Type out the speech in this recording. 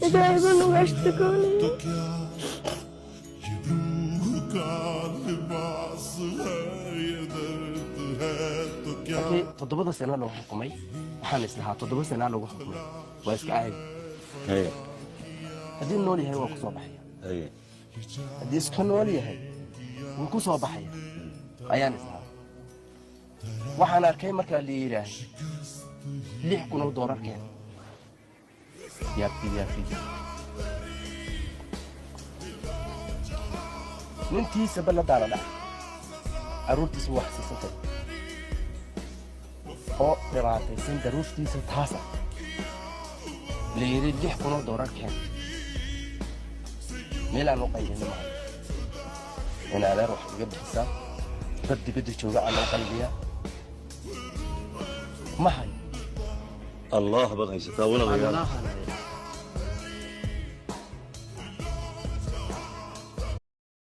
إذا يظن اشتكوني markii 7 sano loo xukumay waxaan islahaa 7 sano lagu xukumay waa iska caadi haddii nool yahay waa ku soo baxaya haddii iska nool yahay wuu ku soo baxaya ayaan islahaa waxaan arkay markaa la yidhaahay 6 kun oo doolar keen yaabti nintiisa baladaana dhac caruurtiisa wax siisatay oo dhibaataysan daruurtiisa taasa la yidhi 6 kun oo doolar keen meelaan u qaybina maayo in adeer wax iga bixisaa dad dibadda jooga aan loo qalbiyaa ma hayo الله بغى يستاونا الله